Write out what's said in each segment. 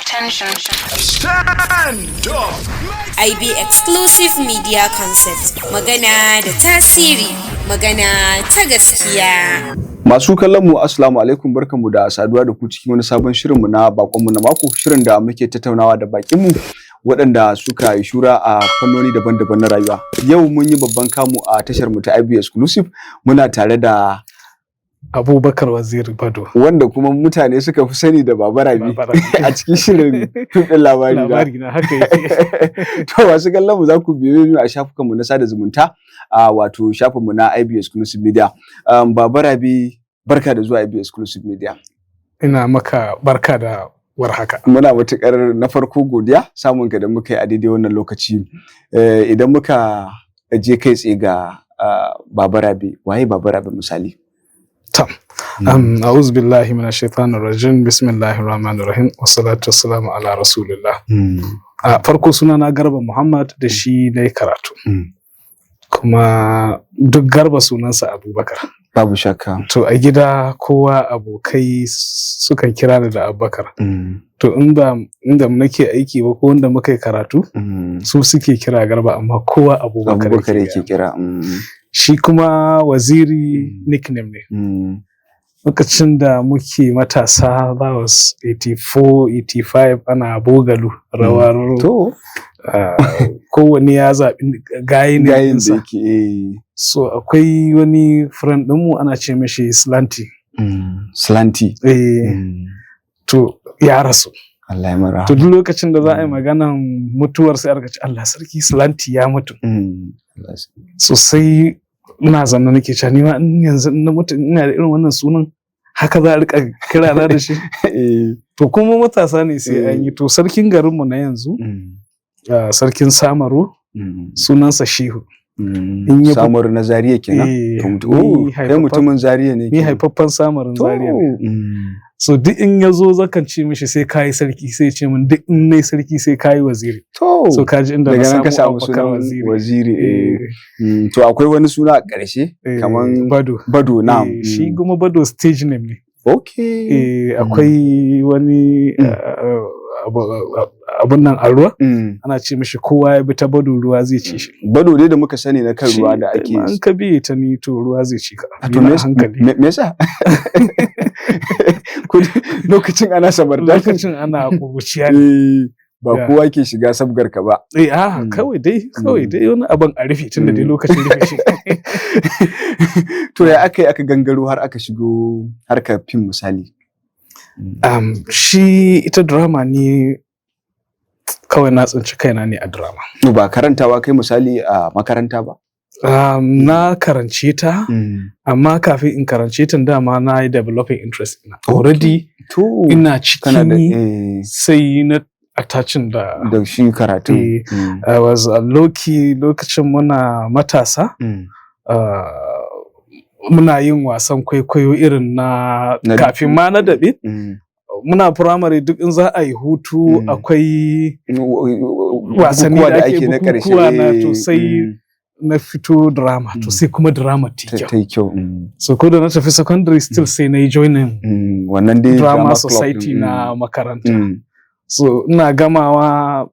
attention. Stand up! IB Exclusive Media Concept. Magana da tasiri, magana ta gaskiya. Masu kallon mu assalamu alaikum, barkanmu da saduwa da ku cikin wani sabon shirinmu na bakonmu na mako, shirin da muke tattaunawa da bakinmu waɗanda suka yi shura a fannoni daban-daban na rayuwa. Yau mun yi babban kamu a tashar mu ta IB Exclusive, muna tare da Abubakar Waziri Bado, wanda kuma mutane suka fi sani da Baba Rabi a cikin shirin fim ɗin labari na haka yake. To masu kallon mu za ku biyo mu a shafukanmu na sada zumunta, wato shafinmu na IB Exclusive Media. Baba Rabi, barka da zuwa IB Exclusive Media. Ina maka barka da warhaka. Muna matuƙar na farko godiya samun ka da muka yi a daidai wannan lokaci. Idan muka je kai tsaye ga Baba Rabi, waye Baba Rabi misali? Tam. A'udhu billahi minash shaitanir rajim. Bismillahir rahmanir rahim. Wassalatu wassalamu ala rasulillah. Farko sunana Garba Muhammad, da shi nayi karatu. Kuma duk Garba sunansa Abubakar. Babu shakka. To a gida kowa abokai sukan kira ni da Abubakar. To inda nake aiki ba ko wanda muka yi karatu, su suke kira Garba, amma kowa Abubakar yake kira. Shi kuma Waziri nickname ne. Lokacin da muke matasa, that was 84, 85, ana bogalu, rawar. Kowane ya zaɓi gayin da yake. So akwai wani friend ɗinmu ana ce mashi Slanty. Slanty. To ya rasu. Allah ya mara. To duk lokacin da za a yi maganan mutuwar sai aka ce Allah sarki Slanty ya mutu. So sai ina zanna nake cewa ni ma yanzu na mutu ina da irin wannan sunan haka za a rika kira na da shi. To kuma matasa ne sai an yi. To sarkin garinmu na yanzu, sarkin Samaru, sunansa Shehu. Samaru na Zaria kenan. Kai mutumin Zaria ne. Ni haifaffen Samarin Zaria ne. So duk in ya zo zakan ce mishi sai kayi sarki, sai ce min duk in nayi sarki sai kayi waziri. So kaji inda na samu Abubakar Waziri. To akwai wani suna a ƙarshe kaman Bado na. Shi kuma Bado stage name ne. Okay. Akwai wani abun nan a ruwa, ana ce mishi kowa ya bi ta Bado ruwa zai ci shi. Bado dai da muka sani na kan ruwa da ake yi. An ka biye ta ni to ruwa zai ci ka. To me yasa? Lokacin ana samarda. Lokacin ana kuruciya ne. Ba kowa ke shiga sabgar ka ba. Kawai dai wani abin a rufe tun da dai lokacin rufe shi. To ya aka gangaro har aka shigo harkar fim misali? Shi ita drama ne kawai na tsinci kaina ne a drama. Ba karantawa kai misali a makaranta ba? Na karance ta, amma kafin in karance ta dama na yi developing interest ina. Already ina cikin sai na attaching da shi karatu. I was lucky lokacin muna matasa. Muna yin wasan kwaikwayo irin na kafin ma na daɓe. Muna primary duk in za a yi hutu akwai wasanni da ake bukukuwa na, to sai na fito drama, to sai kuma drama ta kyau. So ko da na tafi secondary still sai na yi joining wannan dai drama society na makaranta. So ina gamawa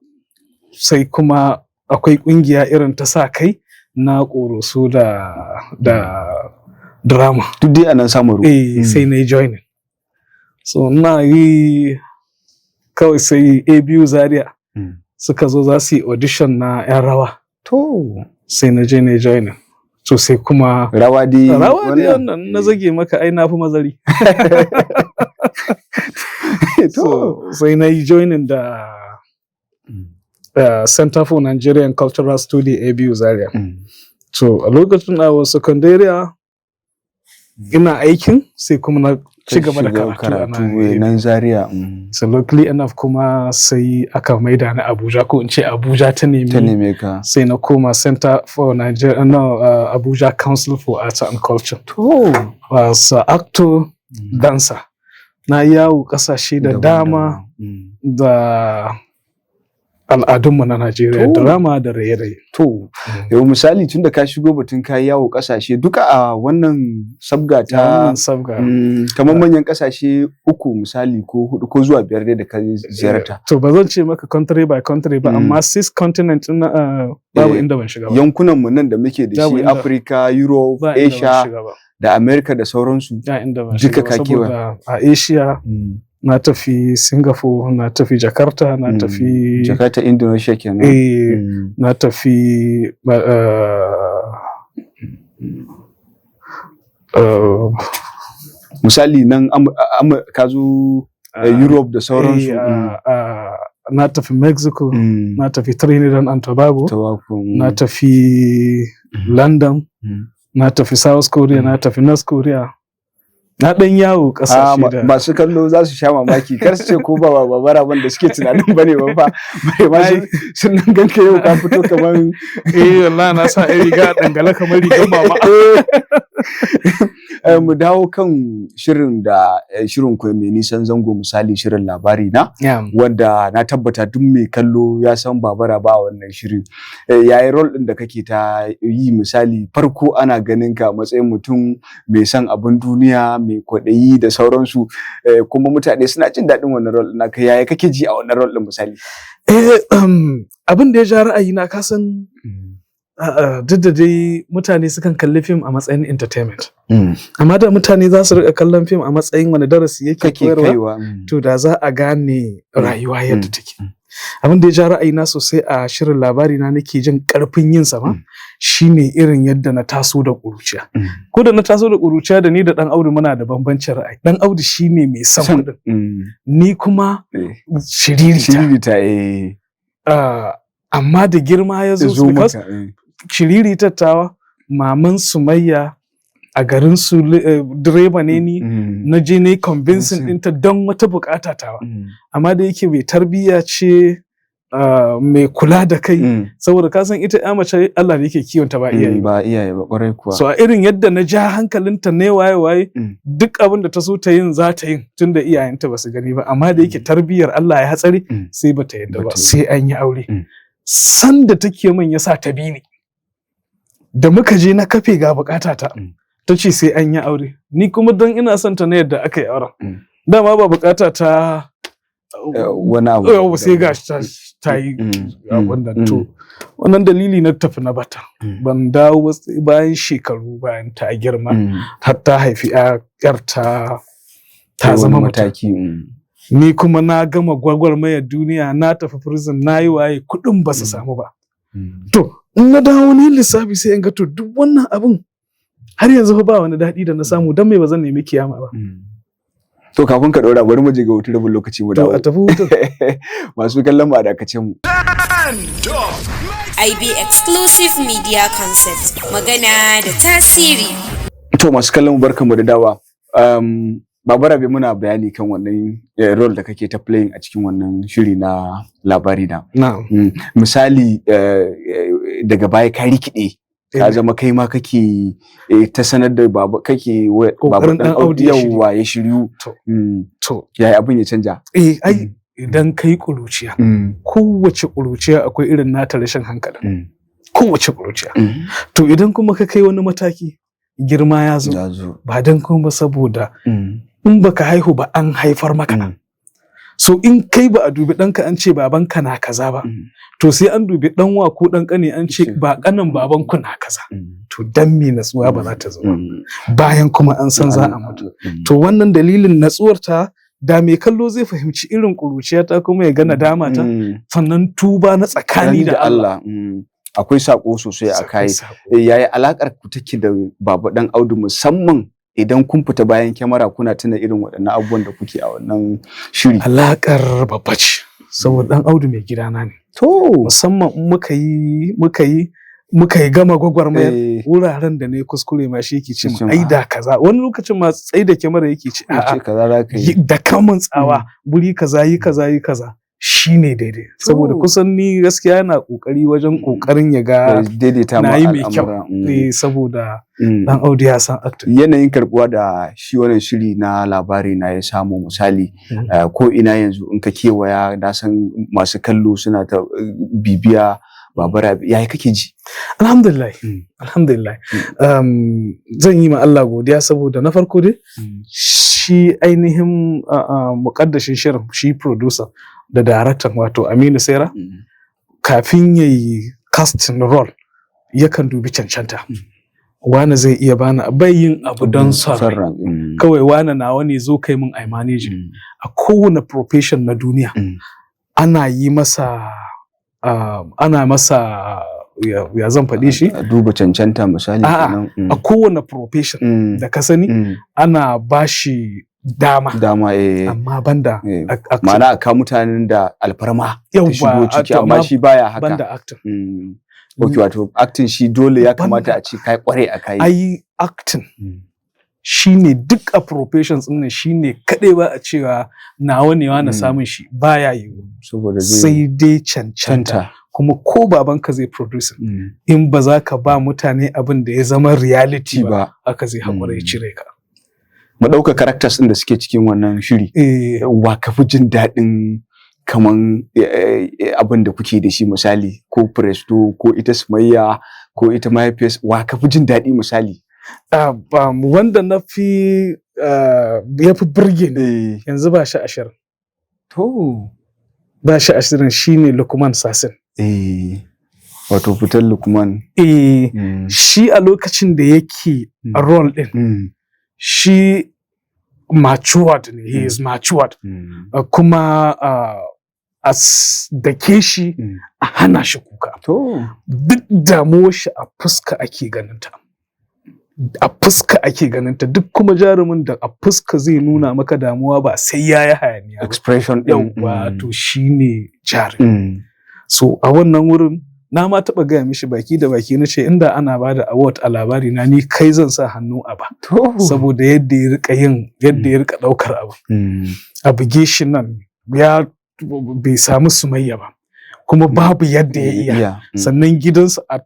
sai kuma akwai kungiya irin ta sa kai na ƙoroso da drama. Duk dai anan Samaru. Sai na yi joining. So na yi kawai sai ABU Zaria suka zo za su yi audition na 'yan rawa. Sai na je na joining. So sai kuma rawa dai wannan na zage maka ai na fi mazari. So sai na yi joining da Center for Nigerian Cultural Study ABU Zaria. So a lokacin I was secondary ina aikin sai kuma na ci gaba da karatu nan Zaria. So luckily enough kuma sai aka maida ni Abuja, ko in ce Abuja ta neme ka. Sai na koma Center for Abuja Council for Arts and Culture. Was actor, dancer. Na yawo kasashe da dama da al'adunmu na Najeriya, To. drama da raye-raye. To, yau misali tun da ka shigo batun kayi yawo kasashe duka a wannan sabga ta Wannan sabga. kamar manyan kasashe 3 misali ko 4 ko zuwa 5 dai da ka ziyarta. To ba zan ce maka country by country ba, amma 6 continent na babu inda ban shiga ba. Yankunan mu nan da muke da Babu shi inda- Africa, Europe, Ba inda ban Asia shiga ba. da America da sauransu. Ba inda ban Duka shiga ba, ka kewa. saboda a Asia na tafi Singapore, na tafi Jakarta, na tafi Jakarta, Indonesia kenan. na tafi Misali nan ka zo Europe da sauransu. na tafi Mexico, na tafi Trinidad and Tobago, Tobacco. na tafi London, na tafi South Korea, na tafi North Korea. Na ɗan yawo ƙasashe da masu kallo za su sha mamaki kar su ce ko ba baraban da suke tunanin bane ba fa bai ma sun nan ganka yau ka fito kaman wallahi na sa ai riga dangala kamar rigar mama. Mu dawo kan shirin ku mai nisan zango, misali shirin labari na wanda na tabbata duk mai kallo ya san babara ba wannan shirin. Yayi role din da kake ta yi, misali farko ana ganin ka matsayin mutum mai son abin duniya, mai kwaɗayi da sauransu, kuma mutane suna jin daɗin wannan role ɗin naka. Yaya kake ji a wannan role ɗin misali? Abin da ya ja ra'ayi na kasan duk da dai mutane sukan kalli fim a matsayin entertainment, amma da mutane za su rika kallon fim a matsayin wani darasi yake koyarwa, to da za a gane rayuwa yadda take. Abin da ya ja ra'ayi na sosai a shirin labari na nake jin karfin yin sa ma shine irin yadda na taso da ƙuruciya. Ko da na taso da ƙuruciya da ni da Dan Audu muna da bambancin ra'ayi. Dan Audu shine mai son kuɗin, ni kuma shiririta. Amma da girma ya zo su shiriri tattawa, maman Sumayya a garin su direba ne ni, na je ne convincing ɗinta don wata bukata tawa, amma da yake mai tarbiyya ce, mai kula da kai, saboda ka san ita ya mace Allah ne yake kiwonta ba iyaye ba kwarai kuwa. So a irin yadda na ja hankalinta ne waye duk abin da ta so ta yin za ta yin, tunda iyayenta ba su gani ba, amma da yake tarbiyyar Allah ya hatsari sai ba ta yadda ba, sai an yi aure. Sanda take min yasa ta bi ni, da muka je na kafe ga bukata ta ce sai an yi aure, ni kuma don ina son ta na yadda aka yi auren, dama ba bukata ta wani abu sai ga ta yi abin to wannan dalili na tafi na bata. Ban dawo bayan shekaru, bayan ta girma har ta haifi yar ta zama mataki. Ni kuma na gama gwagwarmayar duniya, na tafi prison, na yi waye, kuɗin ba su samu ba. To in na dawo ni lissafi sai in ga to duk wannan abin har yanzu ba wani daɗi da na samu, don me ba zan nemi kiyama ba. To kafin ka ɗora bari mu je ga hutun rabin lokaci mu dawo. To a tafi hutun. Masu kallon mu a dakace mu. IB Exclusive Media Concept, magana da tasiri. To masu kallon mu barkanmu da dawa. Baba Rabe, muna bayani kan wannan role da kake ta playing a cikin wannan shiri na labari na. Misali daga baya ka rikide, ka zama kai ma kake ta sanar da baba, kake baba Dan Audu yawa ya shiryu. To yayi abin ya canja. Ai idan kai kuruciya, kowace kuruciya akwai irin nata rashin hankali. Kowace kuruciya. To idan kuma ka kai wani mataki, girma ya zo, ba dan kuma saboda in baka haihu ba an haifar maka. So in kai ba a dubi ɗanka an ce babanka na kaza ba, to sai an dubi ɗanwa ko ɗan ƙane an ce ba ƙanan babanku na kaza. To dan me natsuwa ba za ta zo bayan kuma an san za a mutu. To wannan dalilin natsuwar ta, da mai kallo zai fahimci irin ƙuruciya ta kuma ya ga nadama ta, sannan tuba na tsakani da Allah. Akwai sako sosai a kai. Yayi alakar ku take da Baba Dan Audu, musamman idan kun fita bayan kyamara kuna tuna irin waɗannan abubuwan da kuke a wannan shiri? Alakar babba ce, saboda Dan Audu mai gidana ne. To musamman muka yi gama gwagwarmayar, wuraren da ne kuskure ma shi yake ce mu ai da kaza, wani lokacin ma tsai da kyamara yake ce a'a da kamun tsawa, guri kaza yi kaza yi kaza, shine daidai saboda kusan ni gaskiya yana kokari wajen kokarin ya ga daidaita na yi mai kyau saboda dan Audu ya san acting. Yanayin karbuwa da shi wannan shiri na labari na ya samu misali ko ina yanzu in ka kewaya na san masu kallo suna ta bibiya Babara yayi kake ji? Alhamdulillah. Alhamdulillah. Zan yi ma Allah godiya saboda na farko dai shi ainihin muƙaddashin shirin shi producer da director wato Aminu Sera kafin yayi casting role yakan dubi cancanta. Wani zai iya bani yin abu don son kawai wani nawa ne zo kai min ai manage. A kowane profession na duniya ana yi masa ana masa ya zan faɗi shi duba cancanta misali a kowane profession da ka sani ana bashi dama amma banda ma'ana aka mutanen da alfarma ta shigo ciki amma shi baya haka banda acting okay wato acting shi dole ya kamata a ce kai kware a kai ai acting shine duk a professions din nan shine kadai ba a cewa nawa ne na samun shi baya yi saboda sai dai cancanta kuma ko babanka zai produce in ba za ka ba mutane abin da ya zama reality ba aka zai haƙura ya cire ka. Mu ɗauka characters ɗin da suke cikin wannan shiri wa ka fi jin daɗin kaman abin da kuke da shi misali ko Presto ko ita Sumayya ko ita mahaifiyar wa ka fi jin daɗi misali. Wanda na fi ya fi burge ni yanzu ba shi ashirin. To ba shi ashirin shine Lukman Sasin. Wato fitar Lukman. Shi a lokacin da yake a role din shi matured ne, he is matured. Kuma a dake shi a hana shi kuka. Duk damuwar shi a fuska ake ganinta. A fuska ake ganinta duk kuma jarumin da a fuska zai nuna maka damuwa ba sai ya yi hayaniya ba. Expression ɗin. Yawwa to shine jarumi. So a wannan wurin na ma taɓa gaya mishi baki da baki na ce inda ana bada award a labari na ni kai zan sa hannu a ba. Saboda yadda ya rika yadda ya rika ɗaukar abu. A buge shi nan ya bai samu Sumayya ba. Kuma babu yadda ya iya. Sannan gidansa a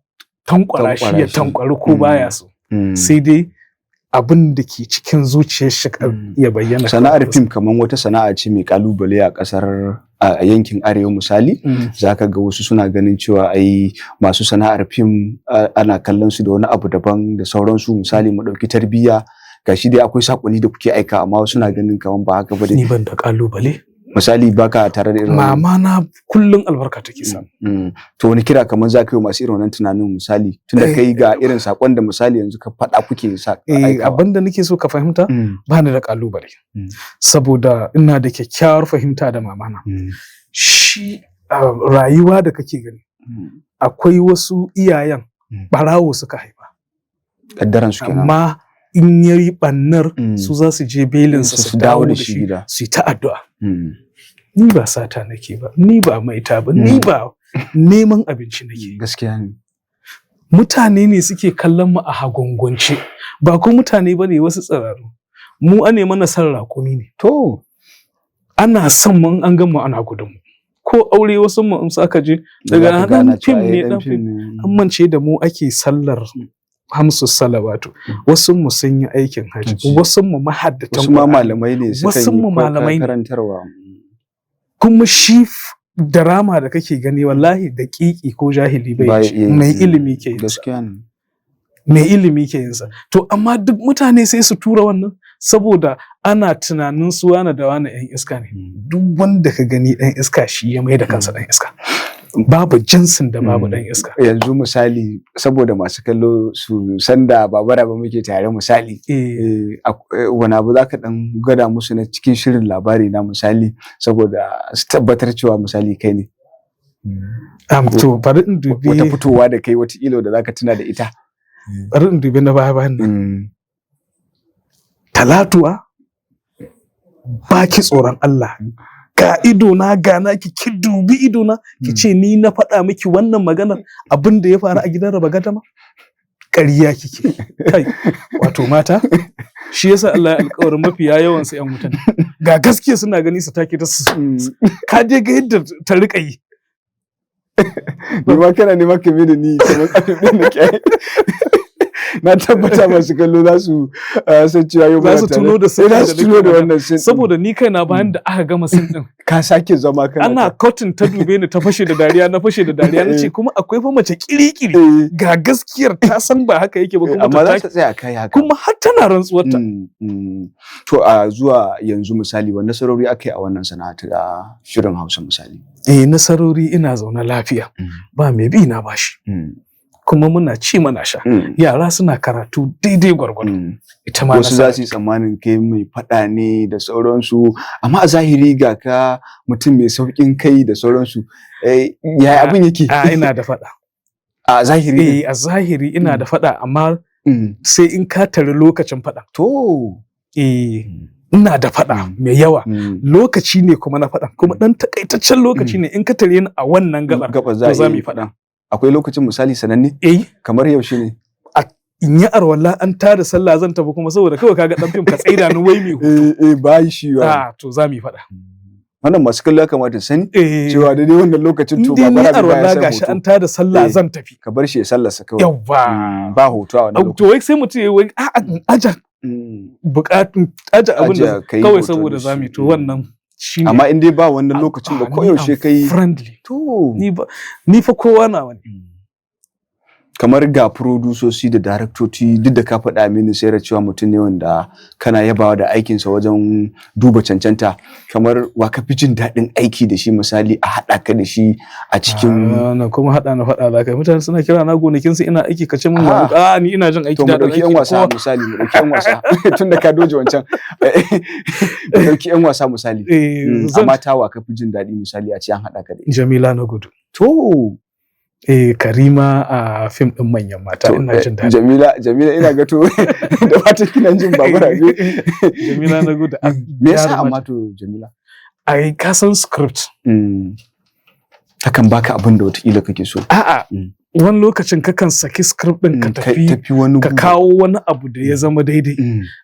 tankwara shi ya tankwari ko baya so. Sai dai abin da ke cikin zuciyar shi ya bayyana. Sana'ar fim kamar wata sana'a ce mai kalubale a kasar a yankin arewa misali zaka ga wasu suna ganin cewa ai masu sana'ar fim ana kallon su da wani abu daban da sauransu misali mu dauki tarbiyya gashi dai akwai sakonni da kuke aika amma wasu suna ganin kamar ba haka bane. Ni ban da kalubale. Misali baka tare da irin mama na kullun albarka take samu. To wani kira kamar zaka yi masu irin wannan tunanin misali tunda kai ga irin sakon da misali yanzu ka faɗa kuke aikawa. Abinda nake so ka fahimta ba ni da kalubale saboda ina da kyakkyawar fahimta da mama na. Shi rayuwa da kake gani akwai wasu iyayen barawo suka haifa. Kaddaran su kenan. Amma in yayi bannar su za su je belinsa su dawo da shi su yi ta addu'a. Ni ba sata nake ba, ni ba maita ba, ni ba neman abinci nake. Gaskiya ne. Mutane ne suke kallon mu a hagungunce, ba ko mutane bane wasu tsiraru. Mu ane mana san rakumi ne. To ana son mu an gan mu ana gudun mu. Ko aure wasu mu in aka je daga nan fim ne dan fim. An mance da mu ake sallar hamsu salawatu. Wasu mu sun yi aikin haji, wasu mu mahaddatan, wasu ma malamai ne suka yi karantarwa. Kuma shi drama da kake gani wallahi daƙiƙi ko jahili bai yi mai ilimi ke yin sa. Mai ilimi ke yin sa. To amma duk mutane sai su tura wannan saboda ana tunanin su wani da wani ɗan iska ne. Duk wanda ka gani ɗan iska shi ya mai da kansa ɗan iska. Babu jinsin da babu ɗan iska. Yanzu misali saboda masu kallo su sanda babara ba muke tare misali wani abu za ka ɗan gada musu na cikin shirin labari na misali saboda su tabbatar cewa misali kai ne. To bari in dubi wata fitowa da kai wata ilo da za ka tuna da ita. Bari in dubi na baya bayan nan. Talatuwa ba ki tsoron Allah. Ga idona gana ki dubi idona ki ce ni na faɗa miki wannan maganar abin da ya faru a gidan raba gadama ƙarya kike kai wato mata shi yasa Allah ya alƙawarin mafiya yawan su ƴan wuta ne. Ga gaskiya suna gani su take ta su ka je ga yadda ta rika yi. Ni ma kana ne maka me da ni kamar abin da ke na tabbata masu kallo za su san cewa yau za su tuno da sai za su tuno da wannan sin saboda ni kaina bayan da aka gama sin din ka sake zama kana ana cotton ta dube ni ta fashe da dariya nace kuma akwai fa mace kirikiri ga gaskiyar ta san ba haka yake ba kuma amma za ta tsaya kai haka kuma har tana rantsuwar ta. To a zuwa yanzu misali wannan nasarori akai a wannan sana'a ta shirin Hausa misali. Nasarori ina zaune lafiya ba mai bi na bashi. Kuma muna ci mana sha yara suna karatu daidai gwargwado ita ma wasu za su yi tsammanin kai mai faɗa ne da sauransu amma a zahiri ga ka mutum mai sauƙin kai da sauransu ya abin yake ina da faɗa a zahiri a zahiri ina da faɗa amma sai in ka tare lokacin faɗa to ina da faɗa mai yawa lokaci ne kuma na faɗa kuma ɗan takaitaccen lokaci ne in ka tare ni a wannan gabar to za mu yi faɗa. Akwai lokacin misali sananne? Kamar yaushe ne? In yi arwala an tada sallah zan tafi kuma saboda kawai kaga dan fim ka tsaida ni wai me hutu. Bayi shi wa. To za mu yi faɗa. Wannan masu kallo ya kamata sani cewa daidai wannan lokacin to ba bara ba arwala gashi an tada sallah zan tafi. Ka bar shi ya sallarsa kawai. Yawwa. Ba hoto a wannan lokacin. To wai sai mutum ya wai aja bukatun aja abin da kawai saboda za mu yi to wannan amma in dai ba wannan lokacin da koyaushe kai friendly to ni fa kowa na wani kamar ga produsoci da daraktoci duk da ka faɗa mini sai da cewa mutum ne wanda kana yabawa da aikinsa wajen duba cancanta kamar wa ka fi jin daɗin aiki da shi misali a haɗa ka da shi a cikin na kuma haɗa na faɗa da kai mutane suna kira na gonakin su ina aiki kace min ni ina jin aiki da ɗauki yan wasa misali mu ɗauki yan wasa tunda ka doje wancan mu ɗauki yan wasa misali amma ta wa ka fi jin daɗi misali a ce an haɗa ka da Jamila na gudu to Karima a fim din manyan mata ina jin daɗi. Jamila ina ga to da fatan kina jin babura ne. Jamila na gudu. Me yasa amma to Jamila? Ai ka san script. Hakan baka abin da wataƙila kake so. A'a. Wani lokacin kakan saki script din ka tafi ka kawo wani abu da ya zama daidai.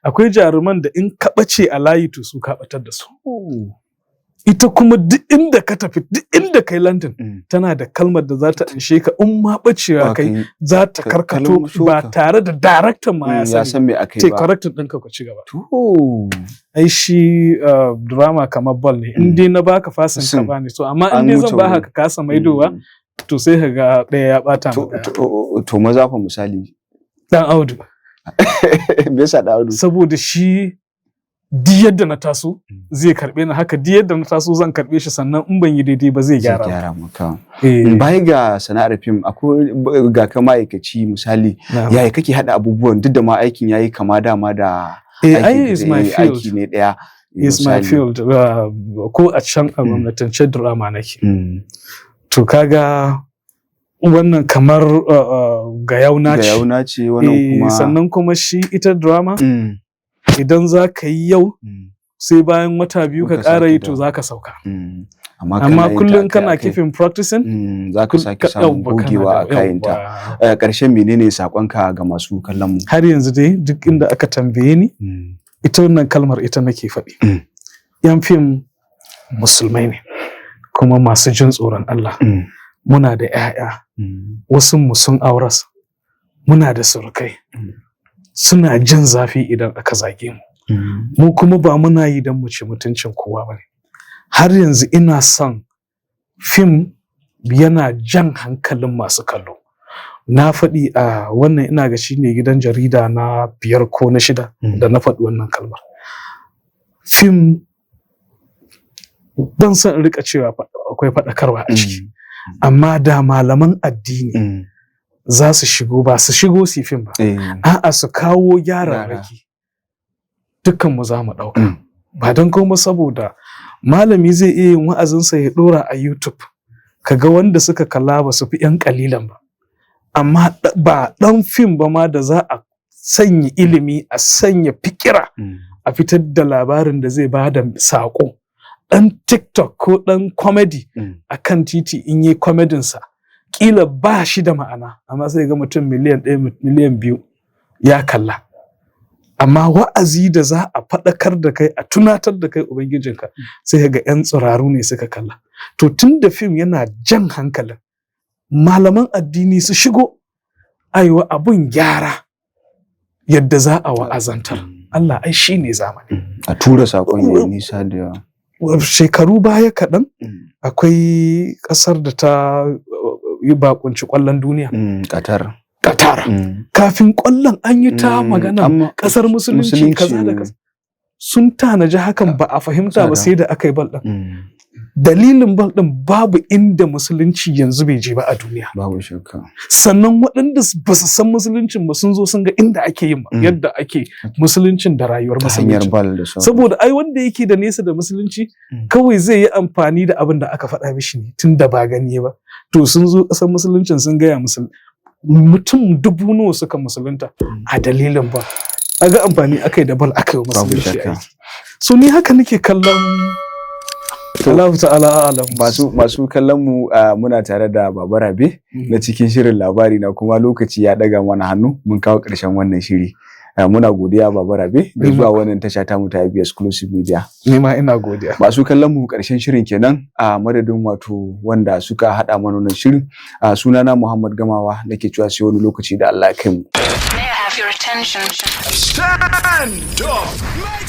Akwai jaruman da in ka ɓace a layi to su ka ɓatar da su. Ita kuma duk inda ka tafi duk inda kai London tana da kalmar da za ta anshe ka in ma bacewa kai za ta karkato ba tare da daraktan ma ya san me akai ba. Corrector ɗinka ku ci gaba. Ai shi drama kamar ball ne in dai na baka fasin ka bani so amma in dai zan baka ka kasa maidowa to sai ka ga ɗaya ya bata maka. To maza fa misali. Dan Audu. Me yasa Dan Audu? Saboda shi duk yadda na taso zai karbe ni haka duk yadda na taso zan karbe shi sannan in ban yi daidai ba zai gyara maka. Baya ga sana'ar fim akwai ga ka ma'aikaci misali yaya kake hada abubuwan duk da ma aikin yayi kama dama da aiki ne daya is my field ko a can a gwamnatance drama nake to kaga wannan kamar ga yauna ce wannan kuma sannan kuma shi ita drama idan za ka yi yau sai bayan wata biyu ka ƙara yi to za ka sauka amma kullum kana kifin practicing za ka sake samun gogewa a kayanta. Ƙarshen menene saƙonka ga masu kallon mu? Har yanzu dai duk inda aka tambaye ni ita wannan kalmar ita nake faɗi. Yan fim musulmai ne kuma masu jin tsoron Allah. Muna da 'ya'ya wasu mu sun auras muna da surukai suna jin zafi idan aka zage mu. Mu kuma ba muna yi don mu ci mutuncin kowa bane. Har yanzu ina son fim yana jan hankalin masu kallo. Na faɗi a wannan ina ga shine gidan jarida na 5 ko na 6 da na faɗi wannan kalmar. Fim ban san in rika cewa akwai faɗakarwa a ciki. Amma da malaman addini za su shigo ba su shigo su fim ba. A'a su kawo gyararraki. Dukkan mu za mu ɗauka. Ba don kuma saboda malami zai iya yin wa'azinsa ya ɗora a YouTube. Kaga wanda suka kalla ba su fi 'yan ƙalilan ba. Amma ba ɗan fim ba ma da za a sanya ilimi a sanya fikira a fitar da labarin da zai ba da saƙo. Ɗan TikTok ko ɗan comedy a kan titi in yi comedinsa ƙila ba shi da ma'ana amma sai ga mutum miliyan 1 miliyan 2 ya kalla. amma wa'azi da za a faɗakar da kai a tunatar da kai ubangijinka sai ga 'yan tsiraru ne suka kalla. To tun da fim yana jan hankalin malaman addini su shigo aiwa abun gyara yadda za a wa'azantar. Allah ai shi ne zamani. A tura saƙon yayi nisa da yawa. Shekaru baya kaɗan akwai ƙasar da ta yi bakunci ƙwallon duniya. Qatar. Kafin ƙwallon an yi ta magana ƙasar musulunci kaza da kaza. Sun tanaji hakan ba a fahimta ba sai da aka yi bal ɗin. Dalilin bal ɗin babu inda musulunci yanzu bai je ba a duniya. Babu shakka. Sannan waɗanda ba su san musuluncin ba sun zo sun ga inda ake yin yadda ake musuluncin da rayuwar musulunci. Saboda ai wanda yake da nesa da musulunci kawai zai yi amfani da abin da aka faɗa mishi ne tun da ba gani ba. To sun zo ƙasar musuluncin sun gaya mutum 1000 nawa suka musulunta a dalilin bal. Aga amfani aka yi da bal aka yi musulunci aiki. So ni haka nake kallon Allah ta'ala alam. Masu kallon mu muna tare da Baba Rabe na cikin shirin labari na kuma lokaci ya daga mana hannu mun kawo ƙarshen wannan shiri. Muna godiya Baba Rabe da zuwa wannan tasha ta mu ta IB Exclusive Media. Ni ma ina godiya. Masu kallon mu ƙarshen shirin kenan a madadin wato wanda suka haɗa mana wannan shirin. Sunana Muhammad Gamawa nake cewa sai wani lokaci da Allah ya kai mu. Your attention. Stand up.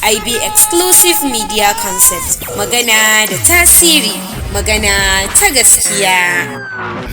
IB Exclusive Media Concept. Magana da tasiri. Magana ta gaskiya.